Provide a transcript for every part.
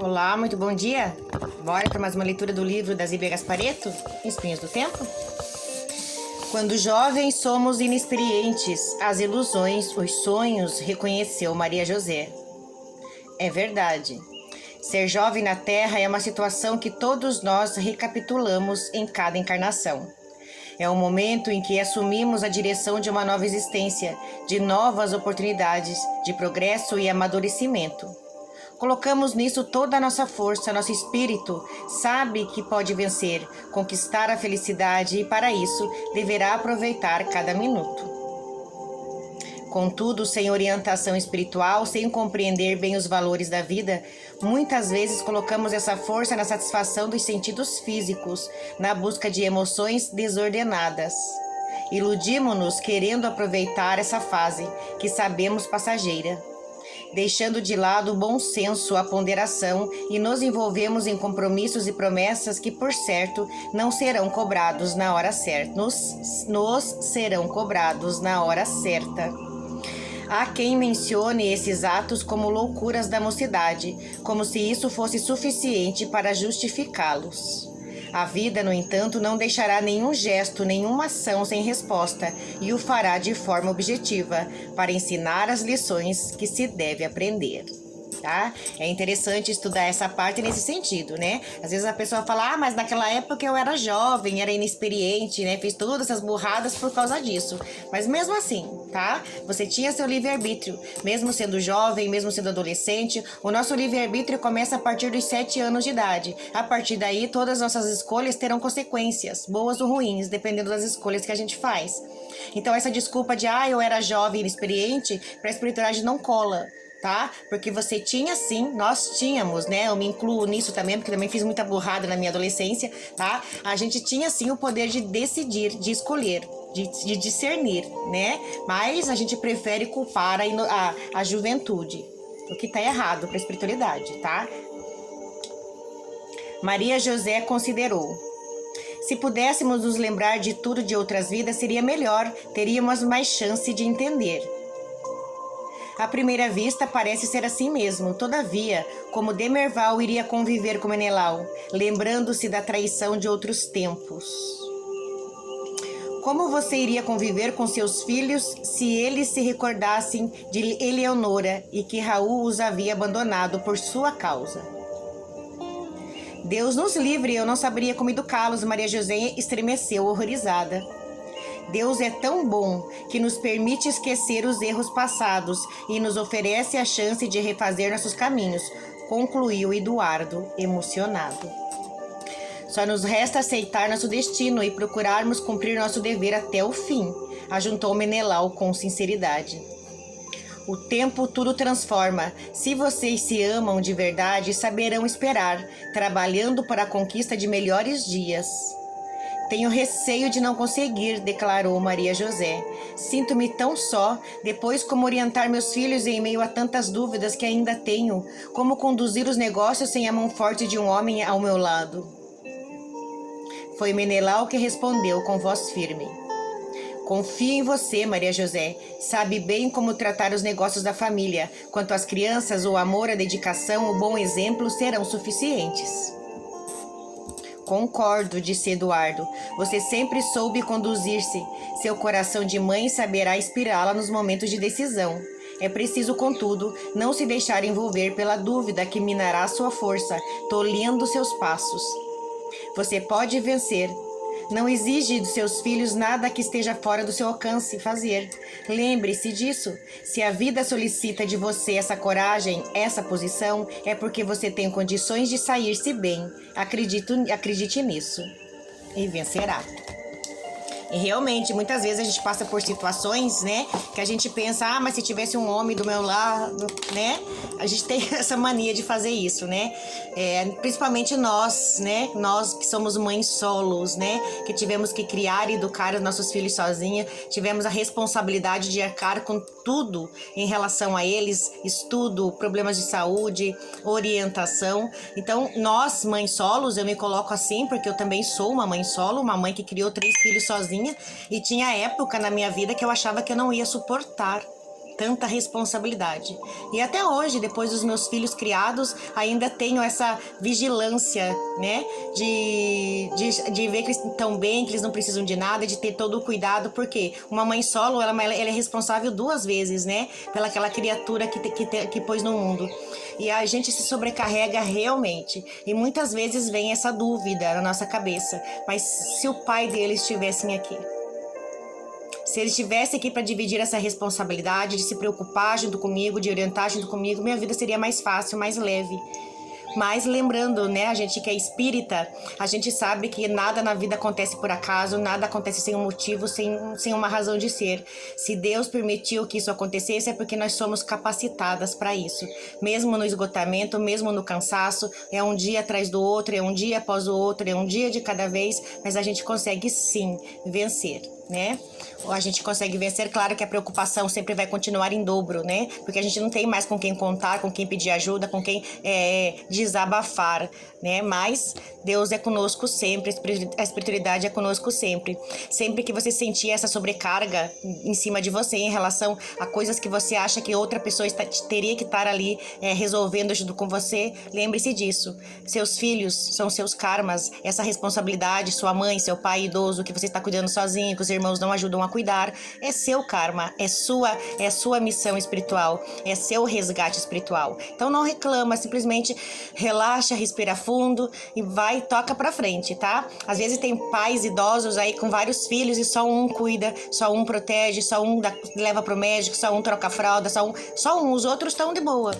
Olá, muito bom dia. Bora para mais uma leitura do livro da Zíbia Gasparetto, Espinhos do Tempo? Quando jovens somos inexperientes, as ilusões, os sonhos, reconheceu Maria José. É verdade. Ser jovem na Terra é uma situação que todos nós recapitulamos em cada encarnação. É o momento em que assumimos a direção de uma nova existência, de novas oportunidades, de progresso e amadurecimento. Colocamos nisso toda a nossa força, nosso espírito sabe que pode vencer, conquistar a felicidade e, para isso, deverá aproveitar cada minuto. Contudo, sem orientação espiritual, sem compreender bem os valores da vida, muitas vezes colocamos essa força na satisfação dos sentidos físicos, na busca de emoções desordenadas. Iludimos-nos querendo aproveitar essa fase, que sabemos passageira, deixando de lado o bom senso, a ponderação, e nos envolvemos em compromissos e promessas que, por certo, não serão cobrados na hora certa. Nos serão cobrados na hora certa. Há quem mencione esses atos como loucuras da mocidade, como se isso fosse suficiente para justificá-los. A vida, no entanto, não deixará nenhum gesto, nenhuma ação sem resposta e o fará de forma objetiva, para ensinar as lições que se deve aprender. Tá? É interessante estudar essa parte nesse sentido, né? Às vezes a pessoa fala, mas naquela época eu era jovem, era inexperiente, né? Fiz todas essas burradas por causa disso. Mas mesmo assim, tá? Você tinha seu livre-arbítrio. Mesmo sendo jovem, mesmo sendo adolescente, o nosso livre-arbítrio começa a partir dos 7 anos de idade. A partir daí, todas as nossas escolhas terão consequências, boas ou ruins, dependendo das escolhas que a gente faz. Então essa desculpa de, eu era jovem e inexperiente, para a espiritualidade não cola. Tá? Porque você tinha sim, nós tínhamos, né? Eu me incluo nisso também, porque também fiz muita burrada na minha adolescência, tá? A gente tinha sim o poder de decidir, de escolher, de discernir, né? Mas a gente prefere culpar a juventude, o que tá errado para a espiritualidade, tá? Maria José considerou: se pudéssemos nos lembrar de tudo de outras vidas, seria melhor, teríamos mais chance de entender. À primeira vista, parece ser assim mesmo. Todavia, como Demerval iria conviver com Menelau, lembrando-se da traição de outros tempos? Como você iria conviver com seus filhos se eles se recordassem de Eleonora e que Raul os havia abandonado por sua causa? Deus nos livre, eu não saberia como educá-los. Maria José estremeceu, horrorizada. Deus é tão bom que nos permite esquecer os erros passados e nos oferece a chance de refazer nossos caminhos, concluiu Eduardo, emocionado. Só nos resta aceitar nosso destino e procurarmos cumprir nosso dever até o fim, ajuntou Menelau com sinceridade. O tempo tudo transforma. Se vocês se amam de verdade, saberão esperar, trabalhando para a conquista de melhores dias. Tenho receio de não conseguir, declarou Maria José. Sinto-me tão só, depois como orientar meus filhos em meio a tantas dúvidas que ainda tenho, como conduzir os negócios sem a mão forte de um homem ao meu lado. Foi Menelau que respondeu com voz firme. Confio em você, Maria José. Sabe bem como tratar os negócios da família. Quanto às crianças, o amor, a dedicação, o bom exemplo serão suficientes. Concordo, disse Eduardo. Você sempre soube conduzir-se. Seu coração de mãe saberá inspirá-la nos momentos de decisão. É preciso, contudo, não se deixar envolver pela dúvida que minará sua força, tolhendo seus passos. Você pode vencer. Não exige dos seus filhos nada que esteja fora do seu alcance fazer. Lembre-se disso. Se a vida solicita de você essa coragem, essa posição, é porque você tem condições de sair-se bem. Acredite nisso. E vencerá. E realmente, muitas vezes a gente passa por situações, né, que a gente pensa, mas se tivesse um homem do meu lado, né, a gente tem essa mania de fazer isso, né, principalmente nós, né, nós que somos mães solos, né, que tivemos que criar e educar os nossos filhos sozinhas, tivemos a responsabilidade de arcar com tudo em relação a eles, estudo, problemas de saúde, orientação. Então, nós, mães solos, eu me coloco assim, porque eu também sou uma mãe solo, uma mãe que criou 3 filhos sozinha, e tinha época na minha vida que eu achava que eu não ia suportar. tanta responsabilidade. E até hoje, depois dos meus filhos criados, ainda tenho essa vigilância, né? De ver que eles estão bem, que eles não precisam de nada, de ter todo o cuidado, porque uma mãe solo, ela é responsável 2 vezes, né? Pela aquela criatura que pôs no mundo. E a gente se sobrecarrega realmente. E muitas vezes vem essa dúvida na nossa cabeça. Mas se o pai deles estivessem aqui? Se ele estivesse aqui para dividir essa responsabilidade, de se preocupar junto comigo, de orientar junto comigo, minha vida seria mais fácil, mais leve. Mas lembrando, né, a gente que é espírita, a gente sabe que nada na vida acontece por acaso, nada acontece sem um motivo, sem uma razão de ser. Se Deus permitiu que isso acontecesse, é porque nós somos capacitadas para isso. Mesmo no esgotamento, mesmo no cansaço, é um dia atrás do outro, é um dia após o outro, é um dia de cada vez, mas a gente consegue sim vencer, né? A gente consegue vencer, claro que a preocupação sempre vai continuar em dobro, né? Porque a gente não tem mais com quem contar, com quem pedir ajuda, com quem desabafar, né? Mas Deus é conosco sempre, a espiritualidade é conosco sempre. Sempre que você sentir essa sobrecarga em cima de você em relação a coisas que você acha que outra pessoa teria que estar ali resolvendo junto com você, lembre-se disso. Seus filhos são seus karmas, essa responsabilidade, sua mãe, seu pai idoso, que você está cuidando sozinho, que os irmãos não ajudam a cuidar, é seu karma, é sua missão espiritual, é seu resgate espiritual. Então não reclama, simplesmente relaxa, respira fundo e vai, toca pra frente, tá? Às vezes tem pais idosos aí com vários filhos e só um cuida, só um protege, só um leva pro médico, só um troca a fralda, só um, os outros estão de boa.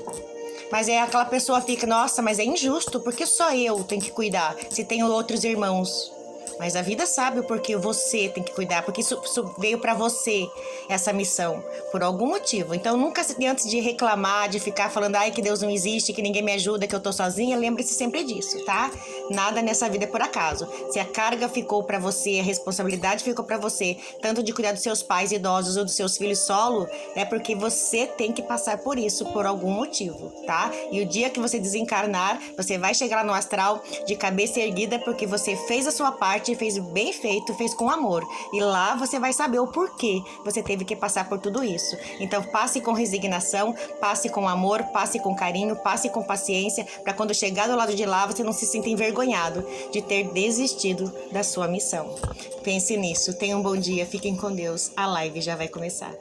Mas aquela pessoa fica, nossa, mas é injusto, porque só eu tenho que cuidar, se tem outros irmãos. Mas a vida sabe o porquê você tem que cuidar, porque isso veio para você, essa missão, por algum motivo. Então, nunca antes de reclamar, de ficar falando, ai, que Deus não existe, que ninguém me ajuda, que eu tô sozinha, lembre-se sempre disso, tá? Nada nessa vida é por acaso. Se a carga ficou para você, a responsabilidade ficou para você, tanto de cuidar dos seus pais idosos ou dos seus filhos solo, é porque você tem que passar por isso, por algum motivo, tá? E o dia que você desencarnar, você vai chegar lá no astral de cabeça erguida, porque você fez a sua parte, fez bem feito, fez com amor. E lá você vai saber o porquê você teve que passar por tudo isso. Então passe com resignação, passe com amor, passe com carinho, passe com paciência, para quando chegar do lado de lá você não se sinta envergonhado de ter desistido da sua missão. Pense nisso, tenha um bom dia, fiquem com Deus. A live já vai começar.